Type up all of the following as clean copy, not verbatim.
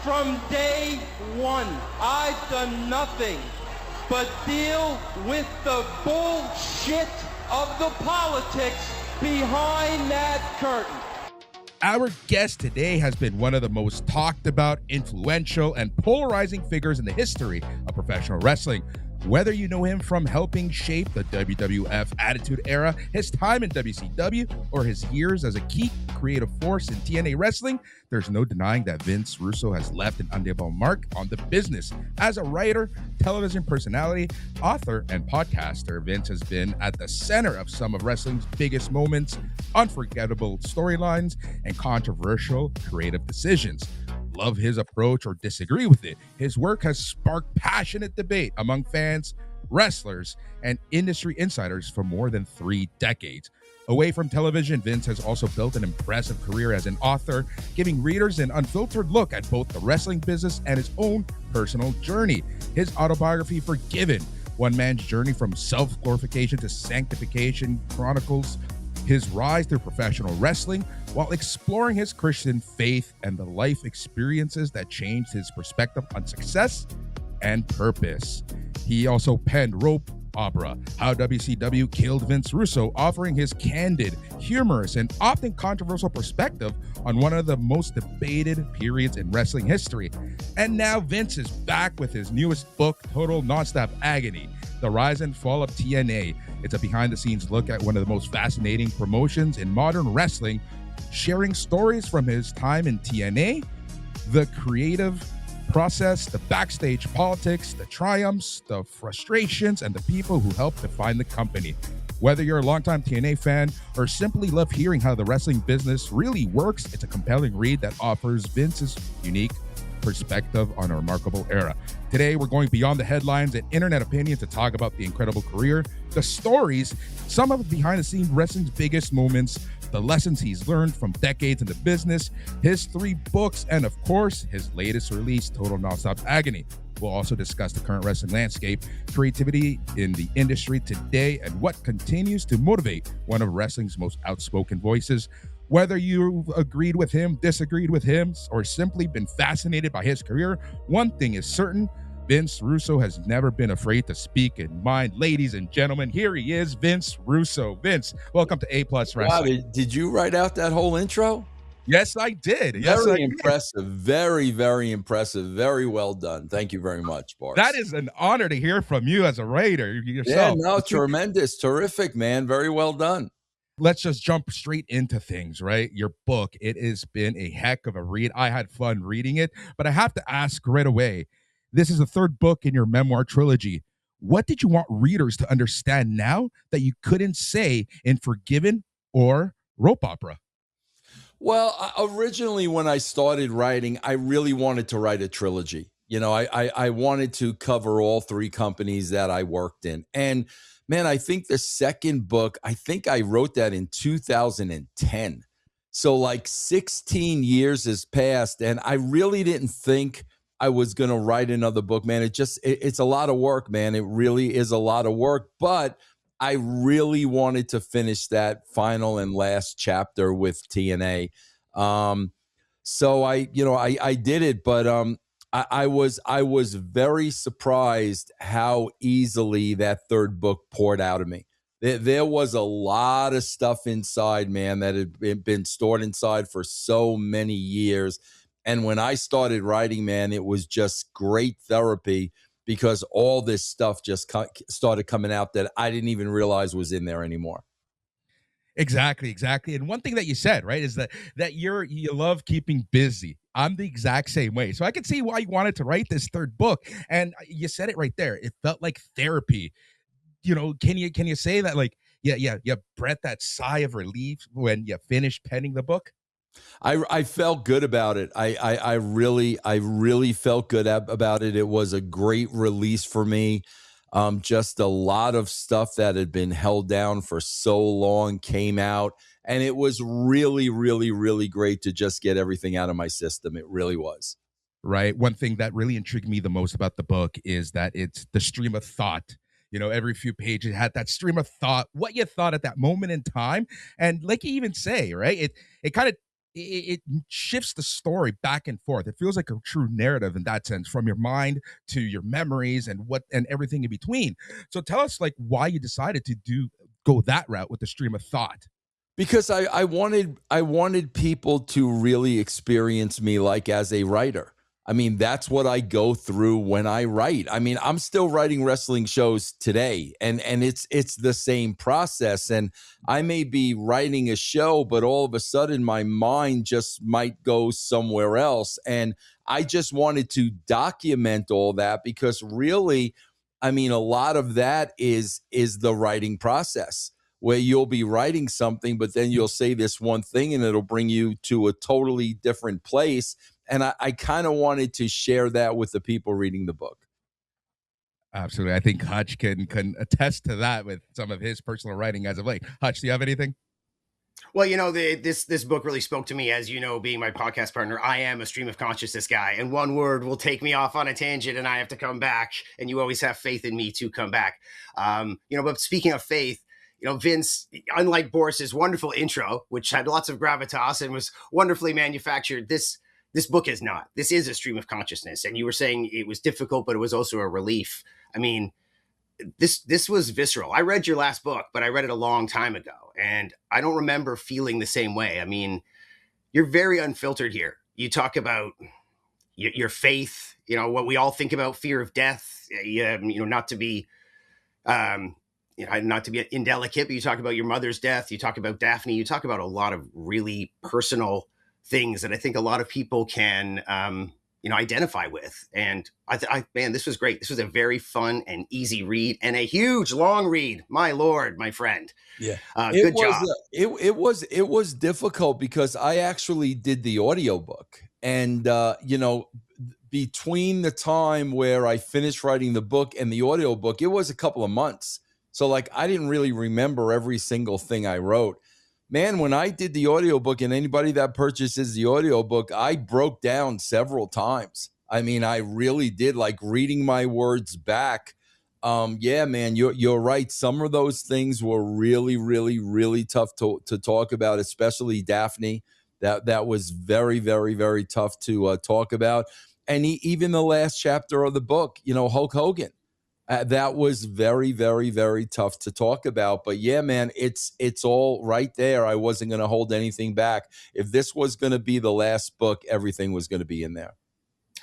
from day one. I've done nothing but deal with the bullshit of the politics behind that curtain. Our guest today has been one of the most talked about, influential, and polarizing figures in the history of professional wrestling. Whether you know him from helping shape the WWF Attitude Era, his time in WCW, or his years as a key creative force in TNA wrestling, there's no denying that Vince Russo has left an undeniable mark on the business. As a writer, television personality, author, and podcaster, Vince has been at the center of some of wrestling's biggest moments, unforgettable storylines, and controversial creative decisions. Love his approach or disagree with it, his work has sparked passionate debate among fans, wrestlers, and industry insiders for more than 3 decades. Away from television, Vince has also built an impressive career as an author, giving readers an unfiltered look at both the wrestling business and his own personal journey. His autobiography, Forgiven, one man's journey from self-glorification to sanctification, chronicles his rise through professional wrestling while exploring his Christian faith and the life experiences that changed his perspective on success and purpose. He also penned Rope Opera, How WCW Killed Vince Russo, offering his candid, humorous, and often controversial perspective on one of the most debated periods in wrestling history. And now Vince is back with his newest book, Total Nonstop Agony, The Rise and Fall of TNA. It's a behind-the-scenes look at one of the most fascinating promotions in modern wrestling, sharing stories from his time in TNA, the creative process, the backstage politics, the triumphs, the frustrations, and the people who helped define the company. Whether you're a longtime TNA fan or simply love hearing how the wrestling business really works, it's a compelling read that offers Vince's unique perspective on a remarkable era. Today, we're going beyond the headlines and internet opinions to talk about the incredible career, the stories, some of the behind-the-scenes wrestling's biggest moments, the lessons he's learned from decades in the business, his 3 books, and of course, his latest release, Total Nonstop Agony. We'll also discuss the current wrestling landscape, creativity in the industry today, and what continues to motivate one of wrestling's most outspoken voices. Whether you've agreed with him, disagreed with him, or simply been fascinated by his career, one thing is certain: Vince Russo has never been afraid to speak in mind. Ladies and gentlemen, here he is, Vince Russo. Vince, welcome to A+ Wrestling. Wow, did you write out that whole intro? Yes, I did. Very impressive. Very, very impressive. Very well done. Thank you very much, Boris. That is an honor to hear from you as a writer yourself. Yeah, no, tremendous. Terrific, man. Very well done. Let's just jump straight into things, right? Your book, it has been a heck of a read. I had fun reading it, but I have to ask right away, this is the 3rd book in your memoir trilogy. What did you want readers to understand now that you couldn't say in Forgiven or Rope Opera? Well, originally when I started writing, I really wanted to write a trilogy. You know, I wanted to cover all 3 companies that I worked in. And man, I think the 2nd book, I think I wrote that in 2010. So like 16 years has passed, and I really didn't think I was going to write another book, man. It's a lot of work, man. It really is a lot of work, but I really wanted to finish that final and last chapter with TNA. So I did it, but I was very surprised how easily that 3rd book poured out of me. There was a lot of stuff inside, man, that had been stored inside for so many years. And when I started writing, man, it was just great therapy because all this stuff just started coming out that I didn't even realize was in there anymore. Exactly. And one thing that you said, right, is that you love keeping busy. I'm the exact same way. So I can see why you wanted to write this 3rd book. And you said it right there. It felt like therapy. You know, can you say that, like, you breathed that sigh of relief when you finished penning the book? I felt good about it. I really felt good about it. It was a great release for me. Just a lot of stuff that had been held down for so long came out, and it was really, really, really great to just get everything out of my system. It really was. Right. One thing that really intrigued me the most about the book is that it's the stream of thought. You know, every few pages had that stream of thought, what you thought at that moment in time. And like you even say, right, it kind of it shifts the story back and forth. It feels like a true narrative in that sense, from your mind to your memories and everything in between. So tell us, like, why you decided to go that route with the stream of thought. Because I wanted people to really experience me like as a writer. I mean, that's what I go through when I write. I mean, I'm still writing wrestling shows today, and it's the same process. And I may be writing a show, but all of a sudden my mind just might go somewhere else. And I just wanted to document all that, because really, I mean, a lot of that is the writing process, where you'll be writing something, but then you'll say this one thing and it'll bring you to a totally different place. And I kind of wanted to share that with the people reading the book. Absolutely. I think Hutch can attest to that with some of his personal writing as of late. Hutch, do you have anything? Well, this book really spoke to me. As you know, being my podcast partner, I am a stream of consciousness guy, and one word will take me off on a tangent and I have to come back, and you always have faith in me to come back. But speaking of faith, Vince, unlike Boris's wonderful intro, which had lots of gravitas and was wonderfully manufactured, this book is not. This is a stream of consciousness. And you were saying it was difficult, but it was also a relief. I mean, this was visceral. I read your last book, but I read it a long time ago, and I don't remember feeling the same way. I mean, you're very unfiltered here. You talk about your faith, what we all think about, fear of death, not to be indelicate, but you talk about your mother's death. You talk about Daphne. You talk about a lot of really personal things that I think a lot of people can, identify with. And man, this was great. This was a very fun and easy read, and a huge long read. My Lord, my friend. Yeah. Good job. It was difficult because I actually did the audiobook, and, between the time where I finished writing the book and the audiobook, it was a couple of months. So like, I didn't really remember every single thing I wrote. Man, when I did the audiobook, and anybody that purchases the audiobook, I broke down several times. I mean, I really did, like, reading my words back. Yeah, man, you're right. Some of those things were really, really, really tough to talk about, especially Daphne. That was very, very, very tough to talk about. And even the last chapter of the book, Hulk Hogan. That was very, very, very tough to talk about. But yeah, man, it's all right there. I wasn't going to hold anything back. If this was going to be the last book, everything was going to be in there.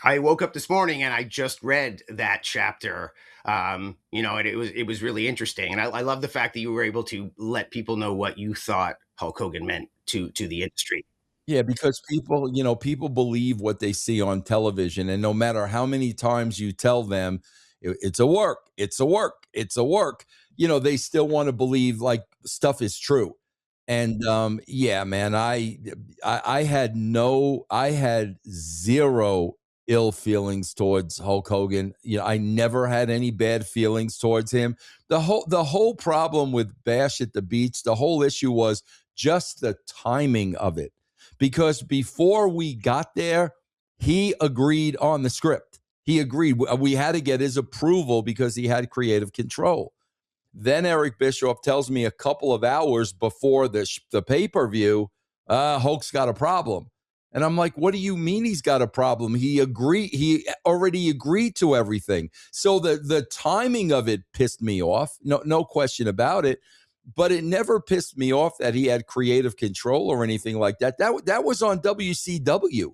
I woke up this morning and I just read that chapter, and it was really interesting. And I love the fact that you were able to let people know what you thought Hulk Hogan meant to the industry. Yeah, because people believe what they see on television, and no matter how many times you tell them, it's a work, they still want to believe like stuff is true. And yeah, man, I had zero ill feelings towards Hulk Hogan. I never had any bad feelings towards him. The whole problem with Bash at the Beach, the whole issue was just the timing of it. Because before we got there, he agreed on the script. He agreed. We had to get his approval because he had creative control. Then Eric Bischoff tells me a couple of hours before the pay-per-view, Hulk's got a problem. And I'm like, what do you mean he's got a problem? He already agreed to everything. So the timing of it pissed me off. No question about it. But it never pissed me off that he had creative control or anything like that. That was on WCW.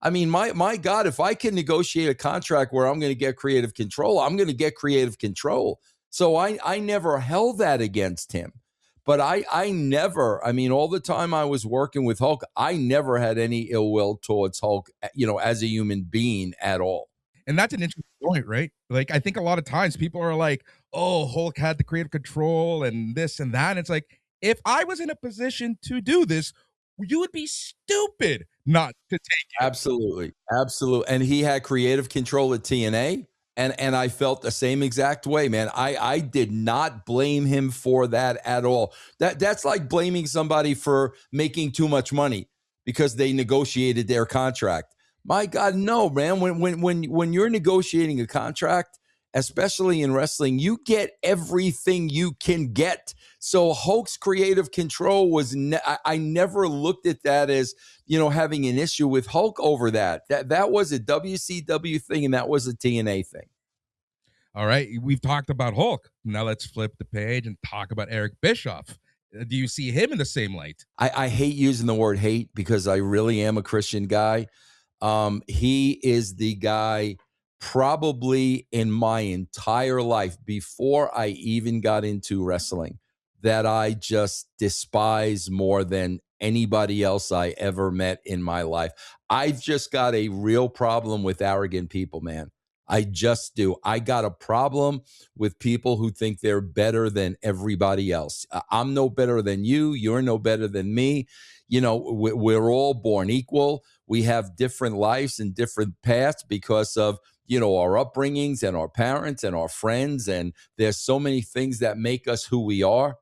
I mean, my God, if I can negotiate a contract where I'm going to get creative control, I'm going to get creative control. So I never held that against him. But I never, all the time I was working with Hulk, I never had any ill will towards Hulk, as a human being at all. And that's an interesting point, right? Like, I think a lot of times people are like, oh, Hulk had the creative control and this and that. And it's like, if I was in a position to do this, you would be stupid not to take it. Absolutely. And he had creative control at TNA. And I felt the same exact way, man. I did not blame him for that at all. That's like blaming somebody for making too much money because they negotiated their contract. My God, no, man. When you're negotiating a contract especially in wrestling, you get everything you can get. So Hulk's creative control was, I never looked at that as, having an issue with Hulk over that. That was a WCW thing, and that was a TNA thing. All right, we've talked about Hulk. Now let's flip the page and talk about Eric Bischoff. Do you see him in the same light? I hate using the word hate because I really am a Christian guy. He is the guy probably in my entire life before I even got into wrestling that I just despise more than anybody else I ever met in my life. I've just got a real problem with arrogant people, man. I just do. I got a problem with people who think they're better than everybody else. I'm no better than you. You're no better than me. We're all born equal. We have different lives and different paths because of, our upbringings and our parents and our friends. And there's so many things that make us who we are,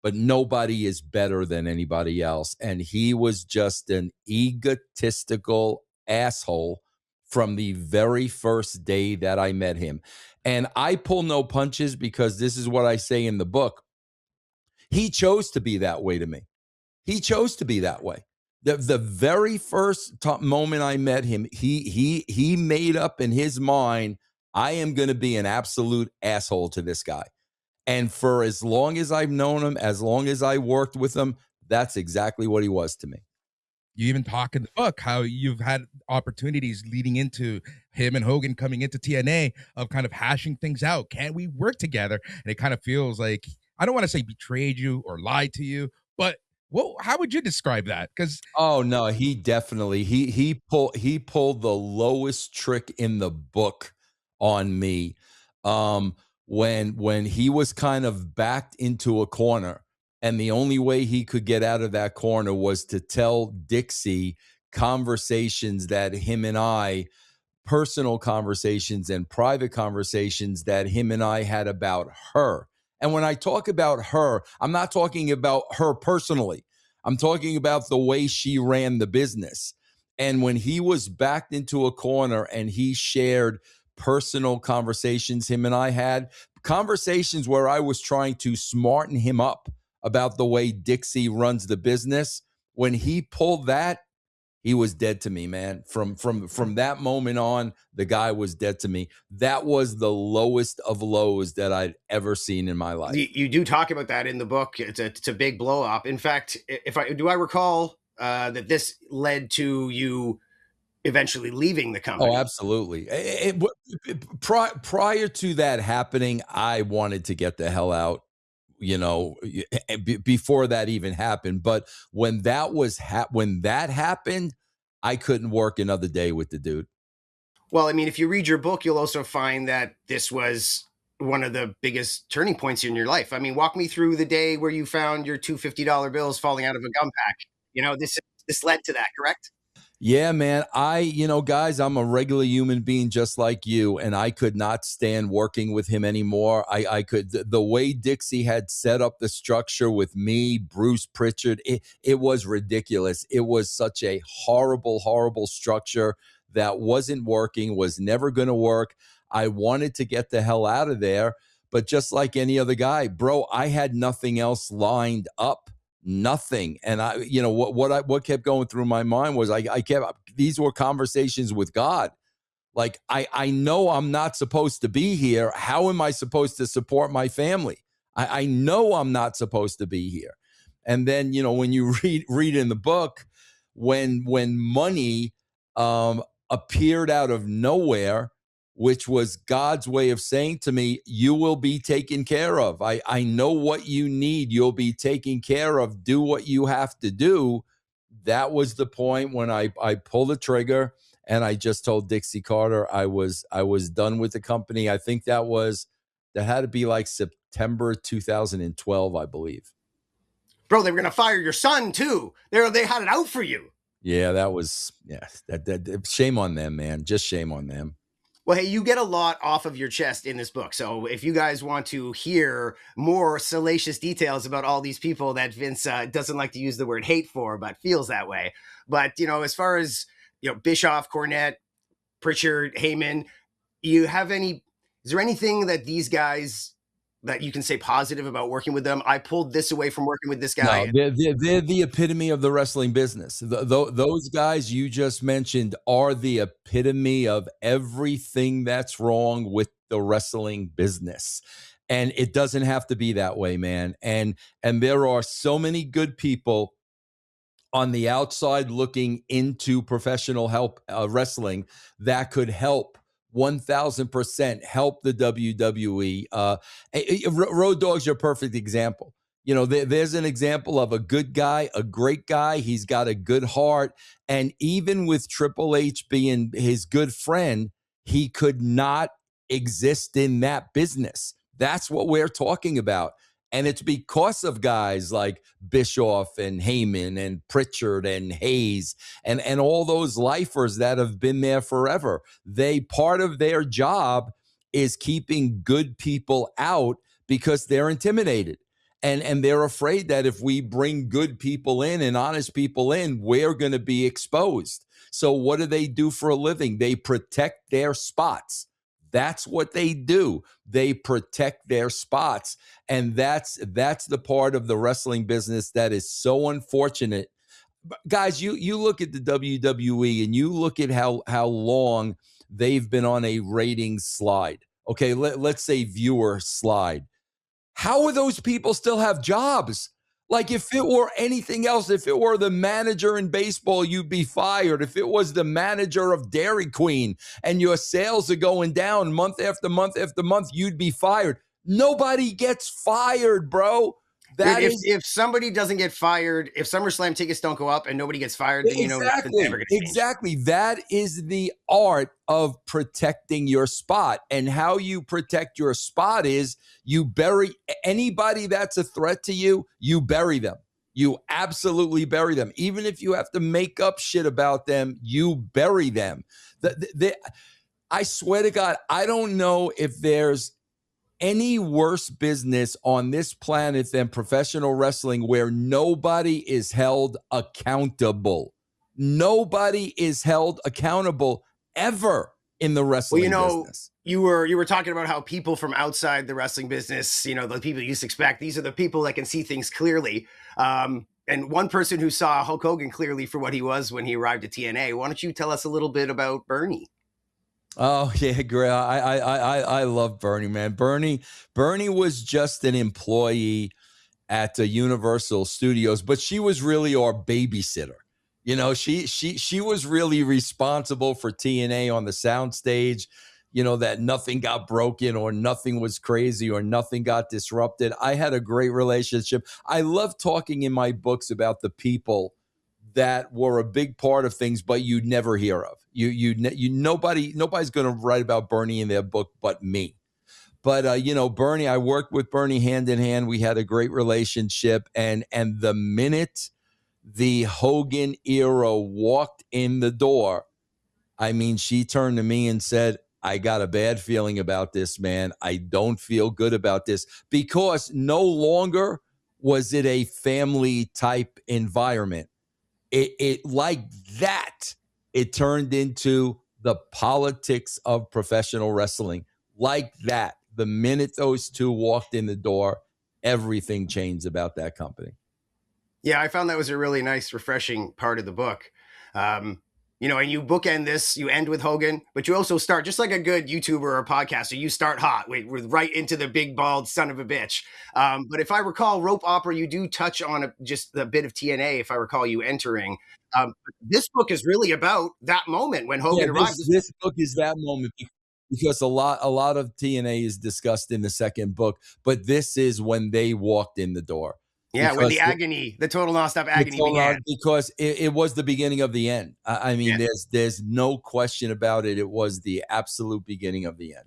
but nobody is better than anybody else. And he was just an egotistical asshole from the very first day that I met him. And I pull no punches because this is what I say in the book. He chose to be that way to me. He chose to be that way. The very first moment I met him, he made up in his mind, I am going to be an absolute asshole to this guy. And for as long as I've known him, as long as I worked with him, that's exactly what he was to me. You even talk in the book how you've had opportunities leading into him and Hogan coming into TNA of kind of hashing things out. Can we work together? And it kind of feels like, I don't want to say betrayed you or lied to you, but how would you describe that? Because no, he definitely he pulled the lowest trick in the book on me. When he was kind of backed into a corner. And the only way he could get out of that corner was to tell Dixie conversations that him and I, personal conversations and private conversations that him and I had about her. And when I talk about her, I'm not talking about her personally. I'm talking about the way she ran the business. And when he was backed into a corner and he shared personal conversations him and I had, conversations where I was trying to smarten him up about the way Dixie runs the business. When he pulled that, he was dead to me, man. From that moment on, the guy was dead to me. That was the lowest of lows that I'd ever seen in my life. You do talk about that in the book. It's a big blow up. In fact, I recall that this led to you eventually leaving the company. Oh, absolutely. Prior to that happening, I wanted to get the hell out, before that even happened. But when that happened, I couldn't work another day with the dude. Well, I mean, if you read your book, you'll also find that this was one of the biggest turning points in your life. I mean, walk me through the day where you found your two $50 bills falling out of a gum pack. This led to that, correct? Yeah, man. Guys, I'm a regular human being just like you, and I could not stand working with him anymore. The way Dixie had set up the structure with me, Bruce Pritchard, it was ridiculous. It was such a horrible, horrible structure that wasn't working, was never going to work. I wanted to get the hell out of there, but just like any other guy, bro, I had nothing else lined up. Nothing. And what kept going through my mind was these were conversations with God. Like, I know I'm not supposed to be here. How am I supposed to support my family? I know I'm not supposed to be here. And then, when you read in the book, when money appeared out of nowhere, which was God's way of saying to me, you will be taken care of. I know what you need. You'll be taken care of. Do what you have to do. That was the point when I pulled the trigger and I just told Dixie Carter I was done with the company. I think that had to be like September 2012, I believe. Bro, they were going to fire your son too. They had it out for you. Yeah, that shame on them, man. Just shame on them. Well, hey, you get a lot off of your chest in this book. So if you guys want to hear more salacious details about all these people that Vince doesn't like to use the word hate for, but feels that way. But, as far as, Bischoff, Cornette, Pritchard, Heyman, you have any Is there anything that these guys that you can say positive about working with them? I pulled this away from working with this guy. No, they're the epitome of the wrestling business. Those guys you just mentioned are the epitome of everything that's wrong with the wrestling business. And it doesn't have to be that way, man. And there are so many good people on the outside looking into professional wrestling that could help 1000% help the WWE. Road Dogg's your perfect example. You know, there's an example of a good guy, a great guy. He's got a good heart. And even with Triple H being his good friend, he could not exist in that business. That's what we're talking about. And it's because of guys like Bischoff and Heyman and Pritchard and Hayes and all those lifers that have been there forever. Part of their job is keeping good people out because they're intimidated. And they're afraid that if we bring good people in and honest people in, we're going to be exposed. So what do they do for a living? They protect their spots. That's what they do. They protect their spots. And that's the part of the wrestling business that is so unfortunate. Guys, you look at the WWE and you look at how long they've been on a ratings slide. Okay, let's say viewer slide. How would those people still have jobs? Like if it were anything else, if it were the manager in baseball, you'd be fired. If it was the manager of Dairy Queen and your sales are going down month after month after month, you'd be fired. Nobody gets fired, bro. If somebody doesn't get fired, if SummerSlam tickets don't go up and nobody gets fired, then you know it's never going to change. Exactly. That is the art of protecting your spot. And how you protect your spot is you bury anybody that's a threat to you, you bury them. You absolutely bury them. Even if you have to make up shit about them, you bury them. I swear to God, I don't know if there's any worse business on this planet than professional wrestling where nobody is held accountable. Nobody is held accountable ever in the wrestling business. You were talking about how people from outside the wrestling business, you know, the people you used to expect, these are the people that can see things clearly. And one person who saw Hulk Hogan clearly for what he was when he arrived at TNA. Why don't you tell us a little bit about Bernie? Oh yeah, great. I love Bernie, man. Bernie was just an employee at Universal Studios, but she was really our babysitter. You know, she was really responsible for TNA on the soundstage. You know, that nothing got broken or nothing was crazy or nothing got disrupted. I had a great relationship. I love talking in my books about the people that were a big part of things, but you'd never hear of. Nobody's going to write about Bernie in their book but me. But you know, Bernie, I worked with Bernie hand in hand. We had a great relationship, and the minute the Hogan era walked in the door, I mean, she turned to me and said, I got a bad feeling about this, man. I don't feel good about this, because no longer was it a family type environment. It like that, it turned into the politics of professional wrestling. Like that, the minute those two walked in the door, everything changed about that company. Yeah, I found that was a really nice, refreshing part of the book. You know, and you bookend this, you end with Hogan, but you also start just like a good YouTuber or podcaster. You start hot with right into the big, bald son of a bitch. But if I recall, Rope Opera, you do touch on just a bit of TNA, if I recall you entering. This book is really about that moment when Hogan arrived. This book is that moment because a lot of TNA is discussed in the second book, but this is when they walked in the door. Yeah, when the agony, the total nonstop agony began. Because it was the beginning of the end. I mean, there's no question about it. It was the absolute beginning of the end.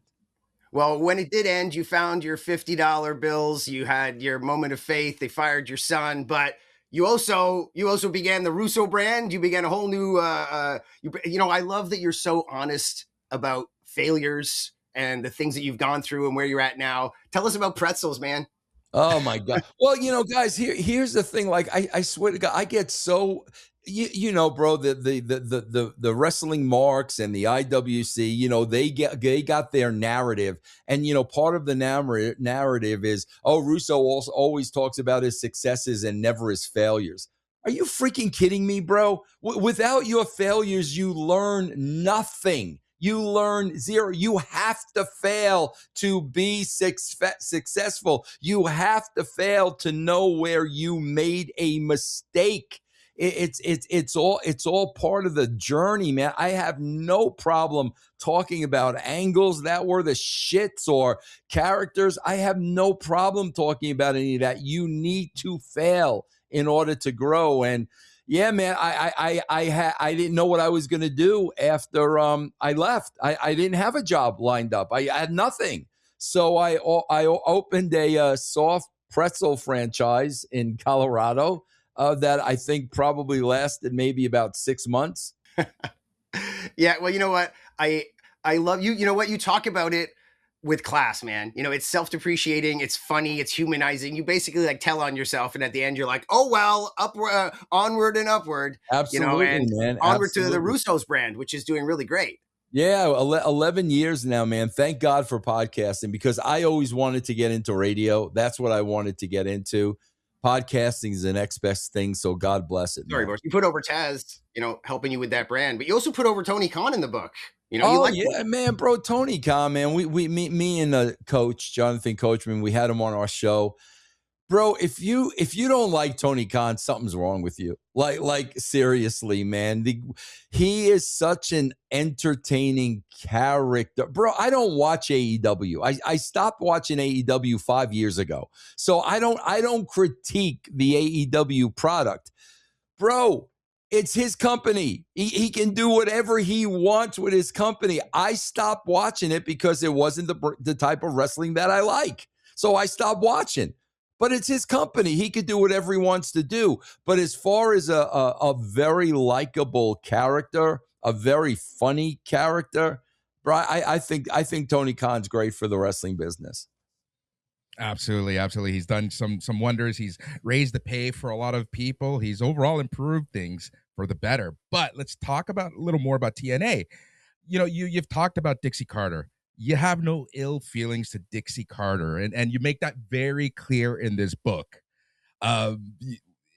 Well, when it did end, you found your $50 bills. You had your moment of faith. They fired your son, but you also began the Russo brand. You began a whole new. You know, I love that you're so honest about failures and the things that you've gone through and where you're at now. Tell us about Pretzels, man. Oh my God. Well, you know, guys, here's the thing. Like, I swear to God, I get so You know, bro, the wrestling marks and the IWC, you know, they got their narrative, and you know, part of the narrative is, oh, Russo also always talks about his successes and never his failures. Are you freaking kidding me, bro? Without your failures, you learn nothing. You learn zero. You have to fail to be successful. You have to fail to know where you made a mistake. It's all part of the journey, man. I have no problem talking about angles that were the shits or characters. I have no problem talking about any of that. You need to fail in order to grow. And yeah, man, I didn't know what I was going to do after I left. I didn't have a job lined up. I had nothing. So I opened a soft pretzel franchise in Colorado that I think probably lasted maybe about 6 months. Yeah, well, you know what? I love you. You know what? You talk about it with class, man. You know, it's self-depreciating, it's funny, it's humanizing. You basically like tell on yourself, and at the end you're like, oh well, onward and upward. Absolutely, you know, and man. Onward Absolutely. to the Russo's brand, which is doing really great. Yeah, 11 years now, man. Thank God for podcasting, because I always wanted to get into radio. That's what I wanted to get into. Podcasting is the next best thing, so God bless it. Sorry, Boris. You put over Taz, you know, helping you with that brand, but you also put over Tony Khan in the book. You know, oh yeah, man, bro, Tony Khan, man. Me and the coach, Jonathan Coachman, we had him on our show. Bro, if you don't like Tony Khan, something's wrong with you. Like seriously, man. He is such an entertaining character. Bro, I don't watch AEW. I stopped watching AEW 5 years ago. So I don't critique the AEW product. Bro, it's his company. He can do whatever he wants with his company. I stopped watching it because it wasn't the type of wrestling that I like. So I stopped watching. But it's his company. He could do whatever he wants to do. But as far as a very likable character, a very funny character, bro, I think Tony Khan's great for the wrestling business. Absolutely. He's done some wonders. He's raised the pay for a lot of people. He's overall improved things for the better. But let's talk about a little more about TNA. You know, you've talked about Dixie Carter. You have no ill feelings to Dixie Carter, and you make that very clear in this book.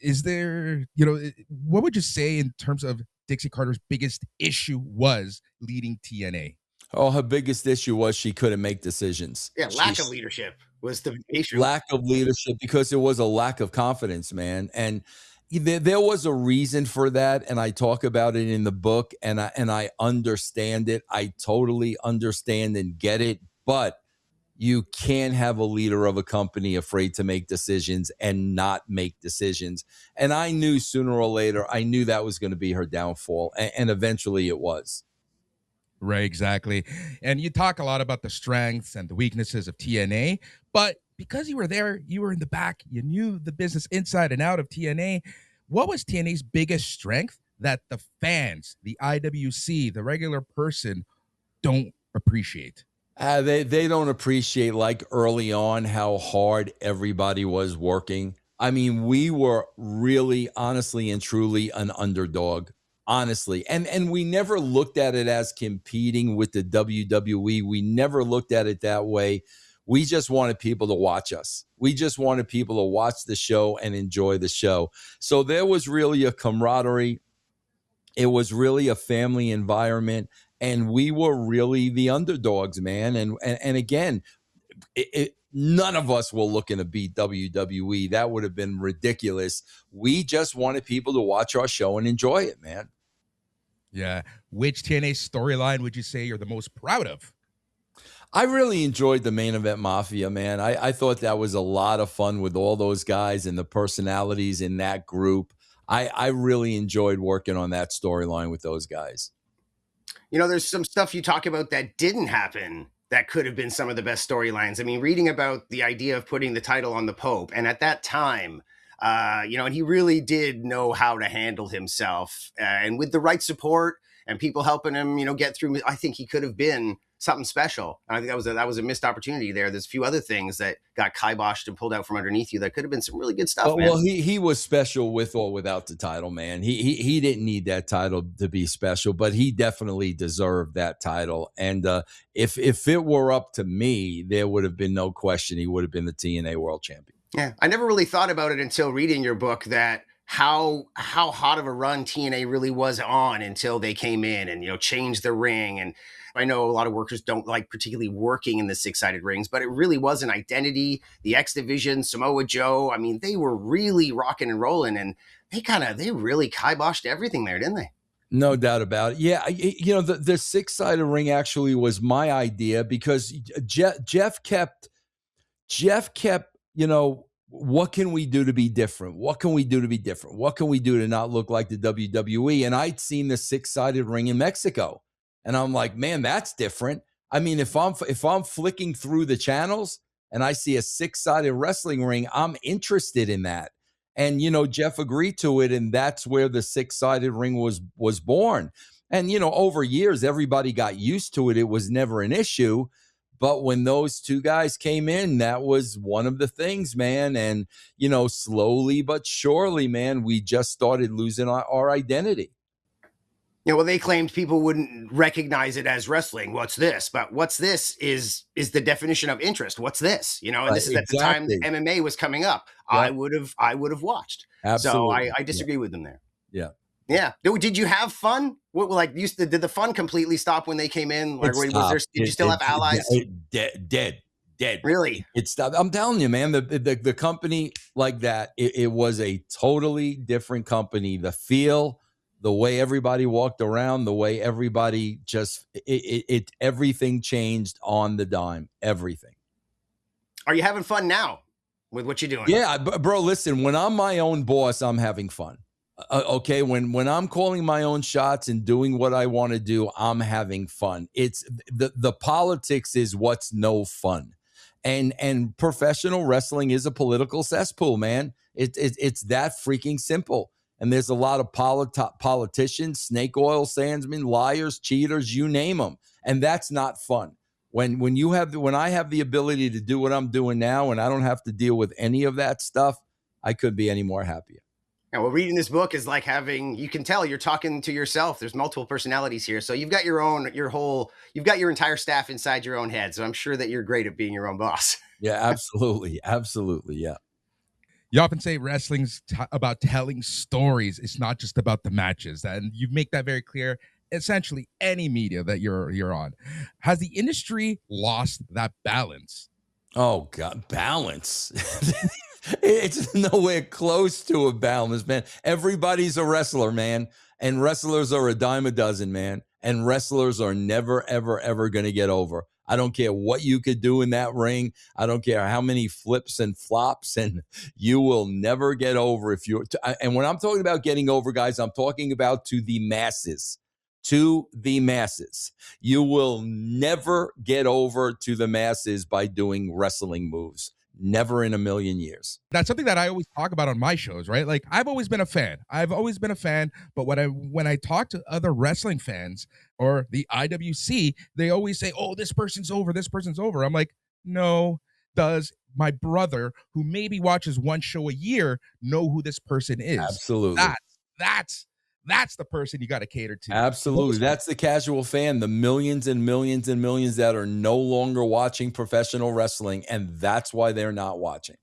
Is there, you know, what would you say in terms of Dixie Carter's biggest issue was leading TNA? Oh, her biggest issue was she couldn't make decisions. Yeah, lack of leadership was the issue. Lack of leadership, because it was a lack of confidence, man. And there was a reason for that, and I talk about it in the book, and I understand it. I totally understand and get it, but you can't have a leader of a company afraid to make decisions and not make decisions. And I knew sooner or later, I knew that was going to be her downfall, and eventually it was. Right, exactly. And you talk a lot about the strengths and the weaknesses of TNA, but because you were there, you were in the back, you knew the business inside and out of TNA. What was TNA's biggest strength that the fans, the IWC, the regular person don't appreciate? They don't appreciate, like, early on how hard everybody was working. I mean, we were really, honestly and truly an underdog. Honestly, and we never looked at it as competing with the WWE. We never looked at it that way. We just wanted people to watch us. We just wanted people to watch the show and enjoy the show. So there was really a camaraderie. It was really a family environment, and we were really the underdogs, man. And again, none of us were looking to beat WWE. That would have been ridiculous. We just wanted people to watch our show and enjoy it, man. Yeah. Which TNA storyline would you say you're the most proud of? I really enjoyed the Main Event Mafia, man. I thought that was a lot of fun with all those guys and the personalities in that group. I really enjoyed working on that storyline with those guys. You know, there's some stuff you talk about that didn't happen that could have been some of the best storylines. I mean, reading about the idea of putting the title on the Pope, and at that time, you know, and he really did know how to handle himself, and with the right support and people helping him, get through. I think he could have been something special. I think that was a missed opportunity there. There's a few other things that got kiboshed and pulled out from underneath you that could have been some really good stuff, man. Well, he was special with or without the title, man. He didn't need that title to be special, but he definitely deserved that title. And if it were up to me, there would have been no question he would have been the TNA World Champion. Yeah, I never really thought about it until reading your book, that how hot of a run TNA really was on until they came in and changed the ring. And I know a lot of workers don't like particularly working in the 6-sided rings, but it really was an identity. The X Division, Samoa Joe, I mean, they were really rocking and rolling, and they really kiboshed everything there, didn't they? No doubt about it. Yeah, the 6-sided ring actually was my idea, because Jeff kept, what can we do to be different? What can we do to be different? What can we do to not look like the WWE? And I'd seen the 6-sided ring in Mexico. And I'm like, man, that's different. I mean, if I'm flicking through the channels and I see a 6-sided wrestling ring, I'm interested in that. And, Jeff agreed to it. And that's where the 6-sided ring was born. And, over years, everybody got used to it. It was never an issue. But when those two guys came in, that was one of the things, man. And, slowly but surely, man, we just started losing our identity. Well, they claimed people wouldn't recognize it as wrestling. What's this? But what's this is the definition of interest. What's this? And this is at the time MMA was coming up. Yep. I would have watched. Absolutely. So I disagree with them there. Yeah. Yeah. Did you have fun? Did the fun completely stop when they came in? Like, did you still have allies? Dead. Really? It stopped. I'm telling you, man, the company like that, it was a totally different company. The feel, the way everybody walked around, the way everybody just, everything changed on the dime. Everything. Are you having fun now with what you're doing? Yeah, bro, listen, when I'm my own boss, I'm having fun. Okay, when I'm calling my own shots and doing what I want to do, I'm having fun. It's the politics is what's no fun. And professional wrestling is a political cesspool, man. It's that freaking simple. And there's a lot of politicians, snake oil salesmen, liars, cheaters, you name them. And that's not fun. When I have the ability to do what I'm doing now and I don't have to deal with any of that stuff, I couldn't be any more happier. Yeah, well, reading this book is like you can tell you're talking to yourself. There's multiple personalities here. So you've got you've got your entire staff inside your own head. So I'm sure that you're great at being your own boss. Yeah, absolutely. Absolutely. Yeah. You often say wrestling's about telling stories. It's not just about the matches. And you make that very clear. Essentially, any media that you're on. Has the industry lost that balance? Oh, God, balance. It's nowhere close to a balance, man. Everybody's a wrestler, man. And wrestlers are a dime a dozen, man. And wrestlers are never, ever, ever going to get over. I don't care what you could do in that ring. I don't care how many flips and flops, and you will never get over if you're. And when I'm talking about getting over, guys, I'm talking about to the masses. To the masses. You will never get over to the masses by doing wrestling moves. Never in a million years. That's something that I always talk about on my shows, right? Like, I've always been a fan. But when I talk to other wrestling fans or the IWC, they always say, "Oh, this person's over. This person's over." I'm like, no. Does my brother, who maybe watches one show a year, know who this person is? Absolutely. That's the person you got to cater to. Absolutely. That's the casual fan, the millions and millions and millions that are no longer watching professional wrestling, and that's why they're not watching.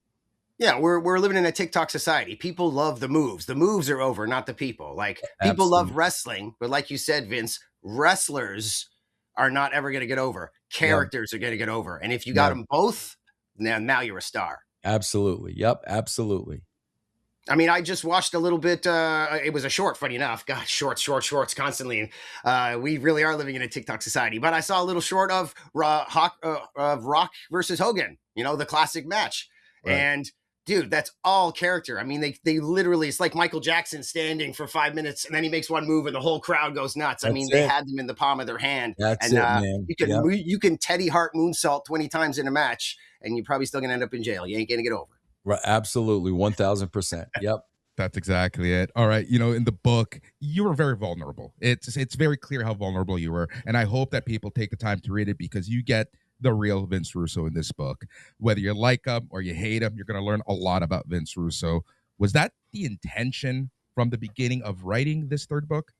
Yeah, we're living in a TikTok society. People love the moves. The moves are over, not the people. Like, people love wrestling, but like you said, Vince, wrestlers are not ever going to get over. Characters are going to get over. And if you got them both, now you're a star. Absolutely. Yep, absolutely. I mean, I just watched a little bit. It was a short, funny enough. God, shorts constantly. We really are living in a TikTok society. But I saw a little short of Rock versus Hogan, the classic match. Right. And, dude, that's all character. I mean, they literally, it's like Michael Jackson standing for 5 minutes, and then he makes one move, and the whole crowd goes nuts. They had them in the palm of their hand. That's it, man. You can Teddy Hart moonsault 20 times in a match, and you're probably still going to end up in jail. You ain't going to get over. Right, absolutely, 1,000%. Yep. That's exactly it. All right, in the book, you were very vulnerable. It's very clear how vulnerable you were, and I hope that people take the time to read it because you get the real Vince Russo in this book. Whether you like him or you hate him, you're going to learn a lot about Vince Russo. Was that the intention from the beginning of writing this third book?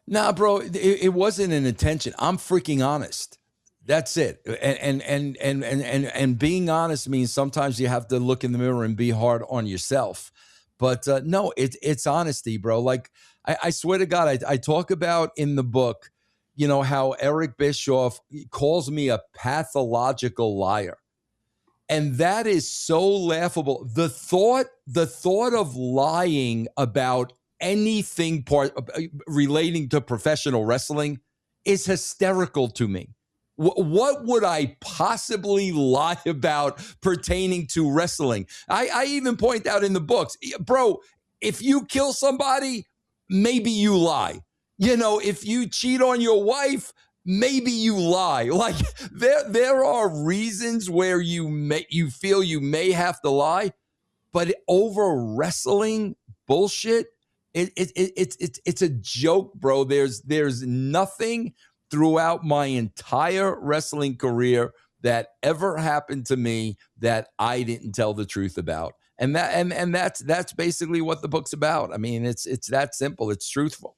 Nah, bro, it wasn't an intention. I'm freaking honest. That's it. And being honest means sometimes you have to look in the mirror and be hard on yourself. But no, it's honesty, bro. Like I swear to God, I talk about in the book, how Eric Bischoff calls me a pathological liar. And that is so laughable. The thought of lying about anything relating to professional wrestling is hysterical to me. What would I possibly lie about pertaining to wrestling? I even point out in the books, bro, if you kill somebody, maybe you lie. If you cheat on your wife, maybe you lie. Like there are reasons where you feel you may have to lie, but over wrestling bullshit, it's a joke, bro. There's nothing throughout my entire wrestling career that ever happened to me that I didn't tell the truth about. And that's basically what the book's about. I mean, it's that simple. It's truthful.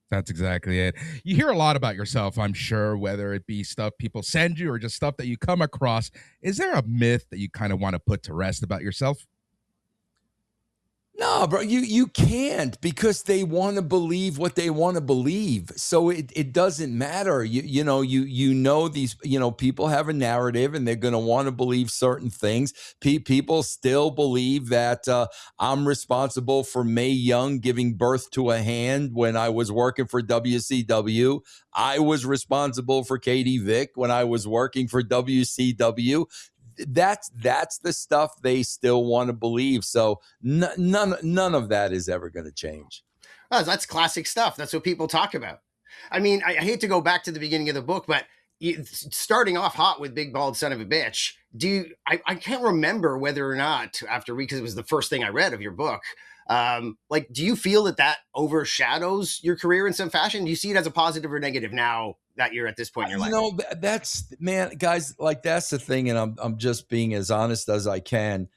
That's exactly it. You hear a lot about yourself, I'm sure, whether it be stuff people send you or just stuff that you come across. Is there a myth that you kind of want to put to rest about yourself? No, bro, you can't, because they want to believe what they want to believe. So it doesn't matter. You know these, people have a narrative and they're going to want to believe certain things. People still believe that I'm responsible for Mae Young giving birth to a hand when I was working for WCW. I was responsible for Katie Vick when I was working for WCW. That's the stuff they still want to believe. So none of that is ever going to change. Oh, that's classic stuff. That's what people talk about. I mean, I hate to go back to the beginning of the book, but starting off hot with Big Bald Son of a Bitch, I can't remember whether or not because it was the first thing I read of your book. Do you feel that overshadows your career in some fashion? Do you see it as a positive or negative now that you're at this point in your life? That's, man, guys, like that's the thing. And I'm just being as honest as I can,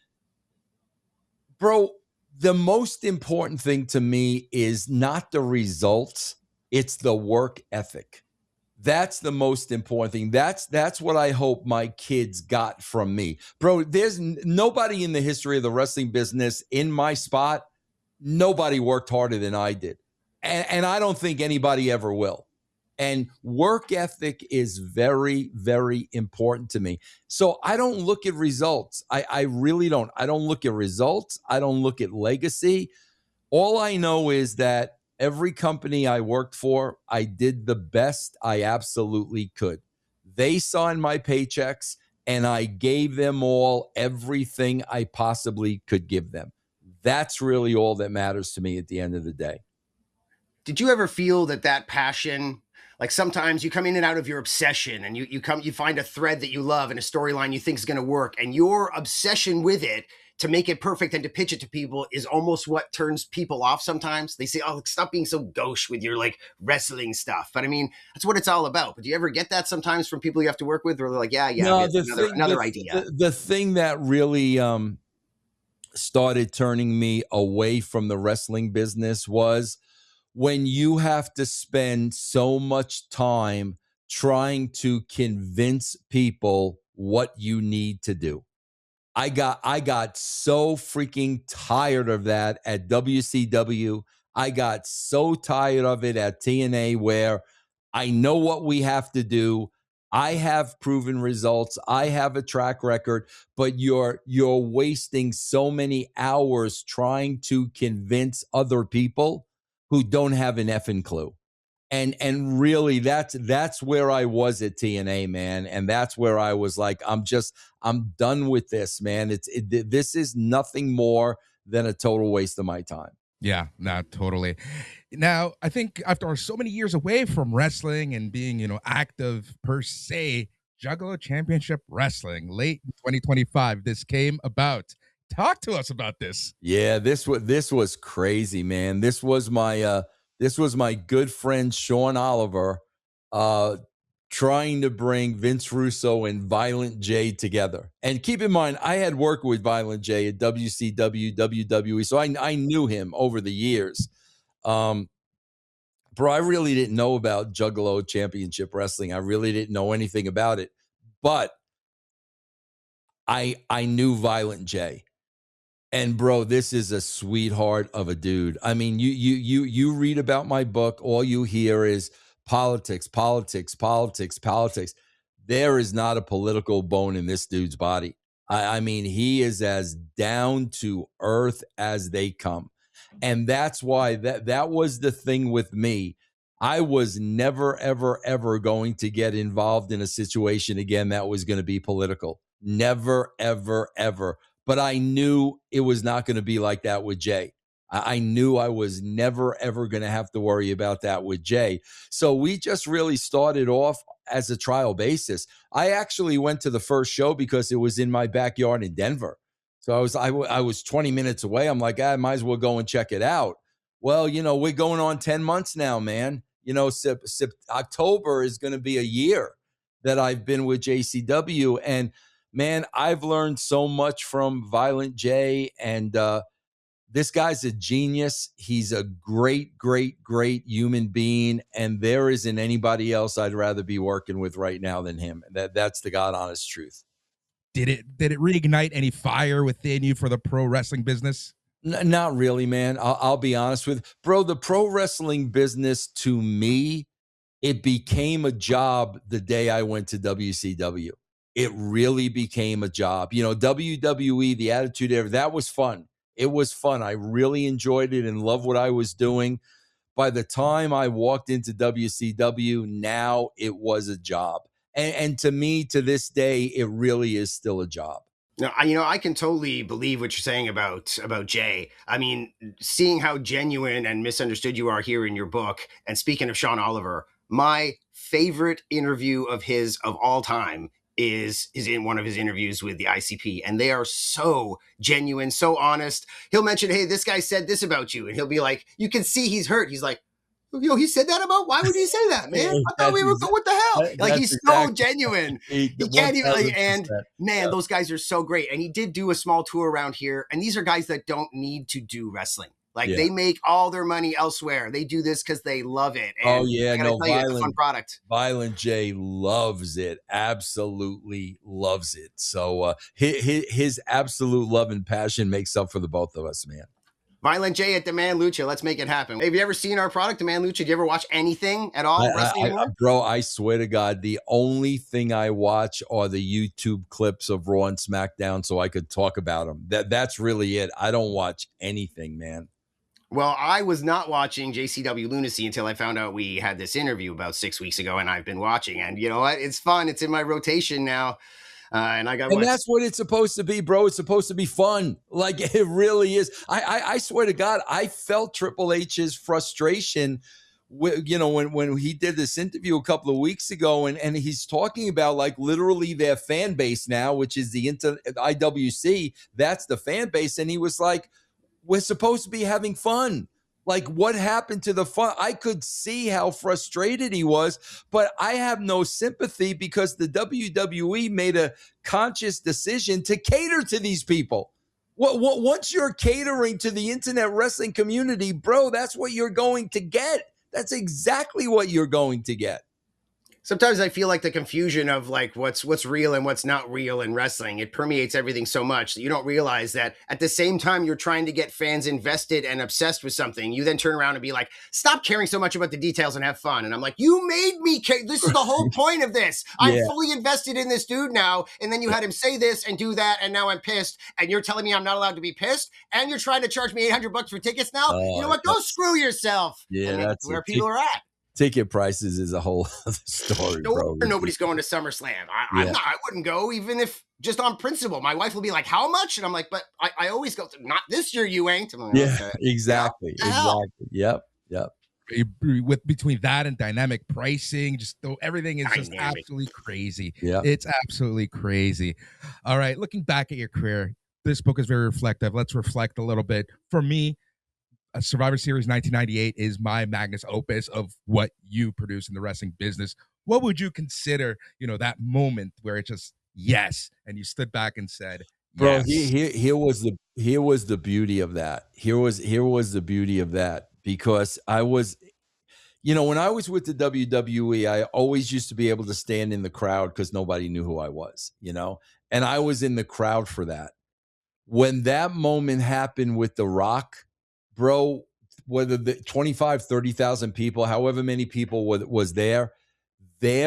bro. The most important thing to me is not the results. It's the work ethic. That's the most important thing. That's what I hope my kids got from me, bro. There's nobody in the history of the wrestling business in my spot. Nobody worked harder than I did. And I don't think anybody ever will. And work ethic is very, very important to me. So I don't look at results. I really don't. I don't look at results. I don't look at legacy. All I know is that every company I worked for, I did the best I absolutely could. They signed my paychecks, and I gave them all everything I possibly could give them. That's really all that matters to me at the end of the day. Did you ever feel that passion, like sometimes you come in and out of your obsession and you find a thread that you love and a storyline you think is going to work, and your obsession with it to make it perfect and to pitch it to people is almost what turns people off sometimes? They say, oh, stop being so gauche with your wrestling stuff. But I mean, that's what it's all about. But do you ever get that sometimes from people you have to work with, where they're like, yeah, no, another idea? The thing that really started turning me away from the wrestling business was when you have to spend so much time trying to convince people what you need to do. I got so freaking tired of that at WCW. I got so tired of it at TNA, where I know what we have to do. I have proven results. I have a track record, but you're wasting so many hours trying to convince other people who don't have an effing clue. And really that's where I was at TNA, man. And that's where I was like, I'm done with this, man. This is nothing more than a total waste of my time. Yeah, no, totally. Now, I think after so many years away from wrestling and being, active per se, Juggalo Championship Wrestling, late in 2025, this came about. Talk to us about this. Yeah, this was crazy, man. This was my good friend Sean Oliver trying to bring Vince Russo and Violent J together. And keep in mind, I had worked with Violent J at WCW, WWE, so I knew him over the years. Bro, I really didn't know about Juggalo Championship Wrestling. I really didn't know anything about it. But I knew Violent J. And bro, this is a sweetheart of a dude. I mean, you read about my book, all you hear is politics, politics, politics, politics. There is not a political bone in this dude's body. I mean, he is as down to earth as they come. And that's why that was the thing with me. I was never, ever, ever going to get involved in a situation again that was going to be political. Never, ever, ever. But I knew it was not going to be like that with Jay. I knew I was never, ever going to have to worry about that with Jay. So we just really started off as a trial basis. I actually went to the first show because it was in my backyard in Denver. So I was 20 minutes away. I'm like, I might as well go and check it out. Well, we're going on 10 months now, man. October is going to be a year that I've been with JCW. And man, I've learned so much from Violent J, and this guy's a genius. He's a great, great, great human being, and there isn't anybody else I'd rather be working with right now than him. That's the God honest truth. Did it reignite any fire within you for the pro wrestling business? Not really, man. I'll be honest with you. Bro, the pro wrestling business to me, it became a job the day I went to WCW. It really became a job. WWE, the Attitude Era, that was fun. It was fun. I really enjoyed it and loved what I was doing. By the time I walked into WCW, now it was a job. And to me, to this day, it really is still a job. No, I can totally believe what you're saying about Jay. I mean, seeing how genuine and misunderstood you are here in your book, and speaking of Sean Oliver, my favorite interview of his of all time is in one of his interviews with the ICP, and they are so genuine, so honest. He'll mention, hey, this guy said this about you, and he'll be like, you can see he's hurt. He's like, he said that about? Why would he say that, man? I thought we were what the hell? Like, he's so genuine. He can't even. And man, those guys are so great. And he did do a small tour around here, and these are guys that don't need to do wrestling. Like, they make all their money elsewhere. They do this because they love it. And it's a fun product. Violent J loves it. Absolutely loves it. So his absolute love and passion makes up for the both of us, man. Violent J at Demand Lucha. Let's make it happen. Have you ever seen our product, Demand Lucha? Do you ever watch anything at all? Bro, I swear to God, the only thing I watch are the YouTube clips of Raw and SmackDown so I could talk about them. That's really it. I don't watch anything, man. Well, I was not watching JCW Lunacy until I found out we had this interview about 6 weeks ago, and I've been watching. And you know what? It's fun. It's in my rotation now. And that's what it's supposed to be, bro. It's supposed to be fun. Like, it really is. I swear to God, I felt Triple H's frustration when he did this interview a couple of weeks ago, and he's talking about like literally their fan base now, which is the IWC. That's the fan base. And he was like, we're supposed to be having fun. Like, what happened to the fun? I could see how frustrated he was, but I have no sympathy because the WWE made a conscious decision to cater to these people. Once you're catering to the internet wrestling community, bro, that's what you're going to get. That's exactly what you're going to get. Sometimes I feel like the confusion of like what's real and what's not real in wrestling, it permeates everything so much that you don't realize that at the same time you're trying to get fans invested and obsessed with something, you then turn around and be like, stop caring so much about the details and have fun. And I'm like, you made me care. This is the whole point of this. I'm fully invested in this dude now. And then you had him say this and do that. And now I'm pissed. And you're telling me I'm not allowed to be pissed. And you're trying to charge me $800 for tickets now. You know what? Go screw yourself. Yeah, that's where people are at. Ticket prices is a whole other story, bro. Nobody's going to SummerSlam. I wouldn't go, even if just on principle. My wife will be like, how much? And I'm like, but I always go, not this year, you ain't. Like, okay. Exactly. Yep. Between that and dynamic pricing, everything is just absolutely crazy. Yeah, it's absolutely crazy. All right, looking back at your career, this book is very reflective. Let's reflect a little bit. For me, a Survivor Series 1998 is my magnus opus of what you produce in the wrestling business. What would you consider, that moment where it just, yes, and you stood back and said, bro, yes. here was the beauty of that. Here was the beauty of that, because I was, when I was with the WWE, I always used to be able to stand in the crowd because nobody knew who I was, and I was in the crowd for that. When that moment happened with The Rock, bro, whether the 25, 30,000 people, however many people was there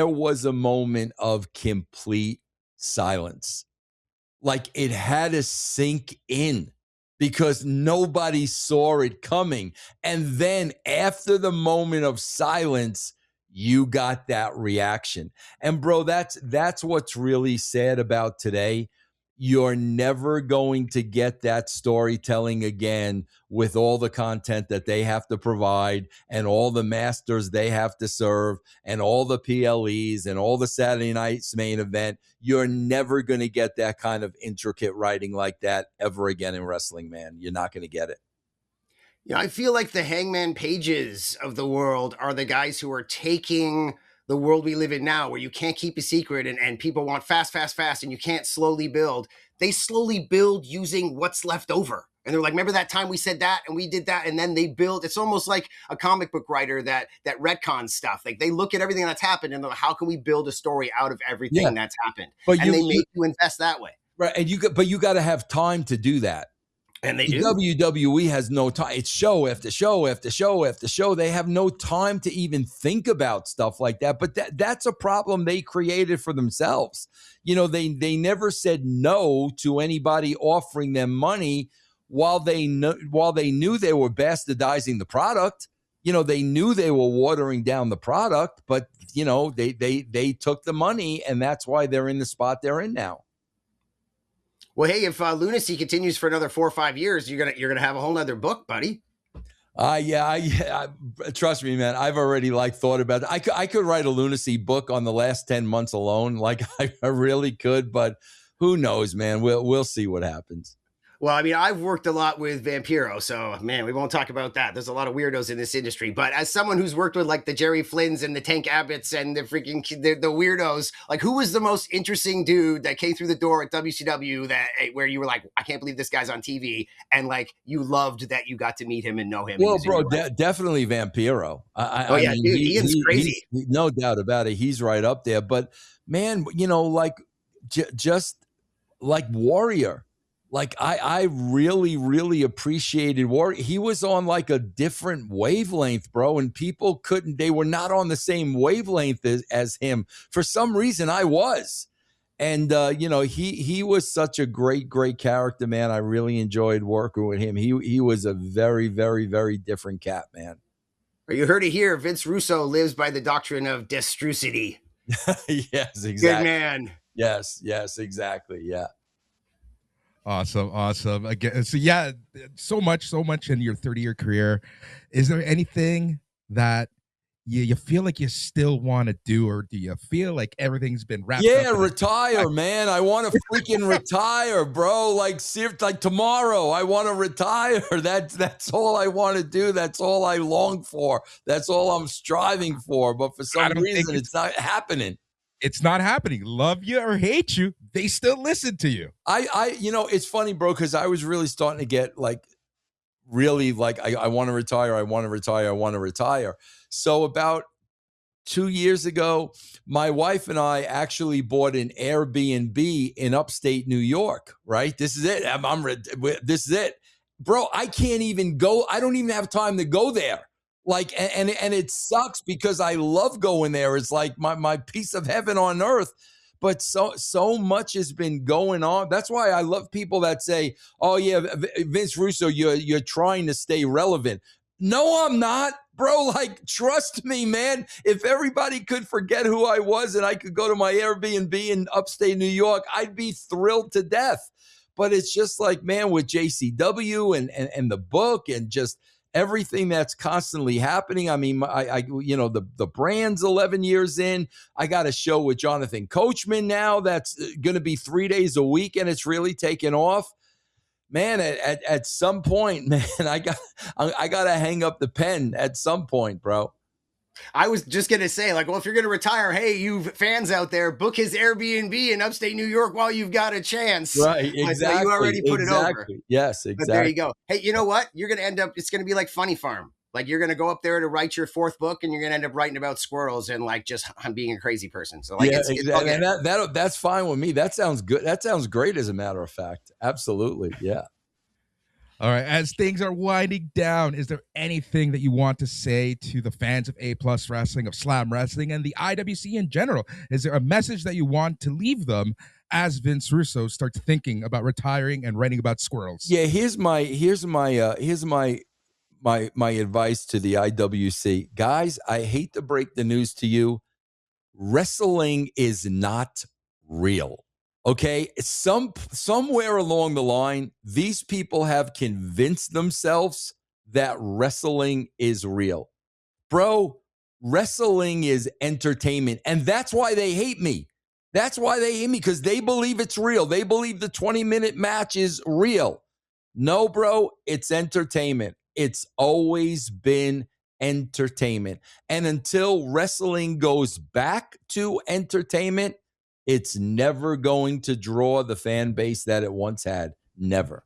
was a moment of complete silence. Like, it had to sink in because nobody saw it coming. And then after the moment of silence, you got that reaction. And bro, that's what's really sad about today. You're never going to get that storytelling again with all the content that they have to provide and all the masters they have to serve and all the PLEs and all the Saturday night's main event. You're never going to get that kind of intricate writing like that ever again in wrestling, man. You're not going to get it. Yeah, I feel like the Hangman Pages of the world are the guys who are taking the world we live in now, where you can't keep a secret and people want fast, and you can't slowly build. They slowly build using what's left over. And they're like, remember that time we said that and we did that? And then they build. It's almost like a comic book writer that retcons stuff. Like, they look at everything that's happened and they're like, how can we build a story out of everything that's happened? But they make you invest that way. Right. And you got to have time to do that. And they do. WWE has no time. It's show after show after show after show. They have no time to even think about stuff like that. But that's a problem they created for themselves. They never said no to anybody offering them money while they knew they were bastardizing the product. They knew they were watering down the product, but they took the money, and that's why they're in the spot they're in now. Well, hey, if Lunacy continues for another 4 or 5 years, you're gonna have a whole nother book, buddy. Yeah. Trust me, man. I've already thought about it. I could write a Lunacy book on the last 10 months alone. Like, I really could, but who knows, man? We'll see what happens. Well, I mean, I've worked a lot with Vampiro, so, man, we won't talk about that. There's a lot of weirdos in this industry. But as someone who's worked with, like, the Jerry Flynns and the Tank Abbotts and the freaking the weirdos, like, who was the most interesting dude that came through the door at WCW where you were like, I can't believe this guy's on TV, and, like, you loved that you got to meet him and know him? Well, bro, definitally Vampiro. I mean, dude, Ian's crazy. No doubt about it. He's right up there. But, man, just like Warrior. Like, I really, really appreciated Warrior. He was on like a different wavelength, bro, and people they were not on the same wavelength as him. For some reason, I was. And, he was such a great, great character, man. I really enjoyed working with him. He was a very, very, very different cat, man. You heard it here. Vince Russo lives by the doctrine of destrucity. Yes, exactly. Good man. Yes, exactly. Yeah. Awesome. Again, so yeah, so much in your 30-year career. Is there anything that you feel like you still want to do, or do you feel like everything's been wrapped up? Yeah, retire, man. I want to freaking retire, bro. Like tomorrow, I want to retire. That's all I want to do. That's all I long for. That's all I'm striving for. But for some reason, it's not happening. It's not happening. Love you or hate you, they still listen to you. It's funny, bro, because I was really starting to get I want to retire. I want to retire. I want to retire. So about 2 years ago, my wife and I actually bought an Airbnb in upstate New York, right? This is it. This is it. Bro, I can't even go. I don't even have time to go there. Like, and it sucks because I love going there. It's like my piece of heaven on earth. But so much has been going on. That's why I love people that say, "Oh yeah, Vince Russo, you're trying to stay relevant." No, I'm not, bro. Like, trust me, man. If everybody could forget who I was and I could go to my Airbnb in upstate New York, I'd be thrilled to death. But it's just like, man, with JCW and the book and just everything that's constantly happening. I mean, the brand's 11 years in. I got a show with Jonathan Coachman now that's going to be 3 days a week, and it's really taken off. man, at some point, man, I got to hang up the pen at some point, bro. I was just going to say, like, well, if you're going to retire, hey, you fans out there, book his Airbnb in upstate New York while you've got a chance. Right, exactly. You already put it over. Yes, exactly. But there you go. Hey, you know what? You're going to end up, it's going to be like Funny Farm. Like, you're going to go up there to write your 4th book, and you're going to end up writing about squirrels and, like, just being a crazy person. So, like, yeah, exactly. And that's fine with me. That sounds good. That sounds great, as a matter of fact. Absolutely, yeah. All right, as things are winding down, is there anything that you want to say to the fans of A+ Wrestling, of Slam Wrestling, and the IWC in general? Is there a message that you want to leave them as Vince Russo starts thinking about retiring and writing about squirrels? Yeah, here's my advice to the IWC. Guys, I hate to break the news to you. Wrestling is not real. Okay, somewhere along the line, these people have convinced themselves that wrestling is real. Bro, wrestling is entertainment, and that's why they hate me. That's why they hate me, because they believe it's real. They believe the 20-minute match is real. No, bro, it's entertainment. It's always been entertainment. And until wrestling goes back to entertainment, it's never going to draw the fan base that it once had. Never.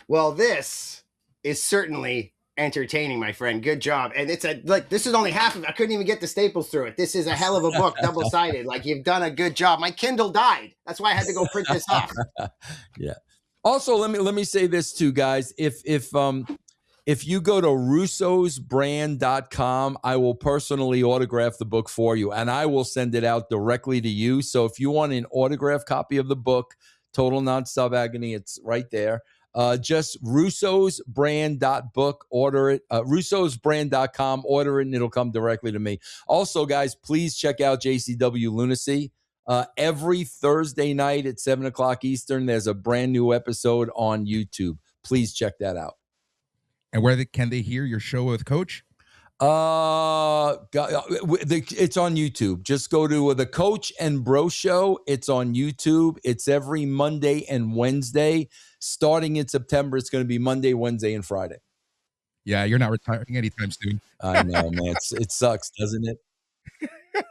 Well, this is certainly entertaining, my friend. Good job. And it's this is only half of it. I couldn't even get the staples through it. This is a hell of a book, double-sided. Like, you've done a good job. My Kindle died. That's why I had to go print this off. Yeah. Also, let me say this too, guys. If you go to russosbrand.com, I will personally autograph the book for you, and I will send it out directly to you. So if you want an autographed copy of the book, Total Nonstop Agony, it's right there. Just russosbrand.book, order it. russosbrand.com, order it, and it'll come directly to me. Also, guys, please check out JCW Lunacy. Every Thursday night at 7 o'clock Eastern, there's a brand new episode on YouTube. Please check that out. And where can they hear your show with Coach? It's on YouTube. Just go to the Coach and Bro Show. It's on YouTube. It's every Monday and Wednesday. Starting in September, it's going to be Monday, Wednesday, and Friday. Yeah, you're not retiring anytime soon. I know, man. It sucks, doesn't it?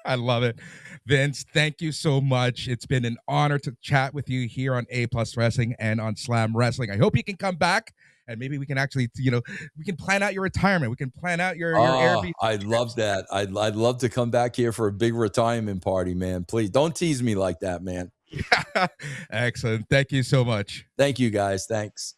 I love it. Vince, thank you so much. It's been an honor to chat with you here on A+ Wrestling and on Slam Wrestling. I hope you can come back, and maybe we can actually, we can plan out your retirement. We can plan out your Airbnb. I'd love that. I'd love to come back here for a big retirement party, man. Please don't tease me like that, man. Excellent. Thank you so much. Thank you, guys. Thanks.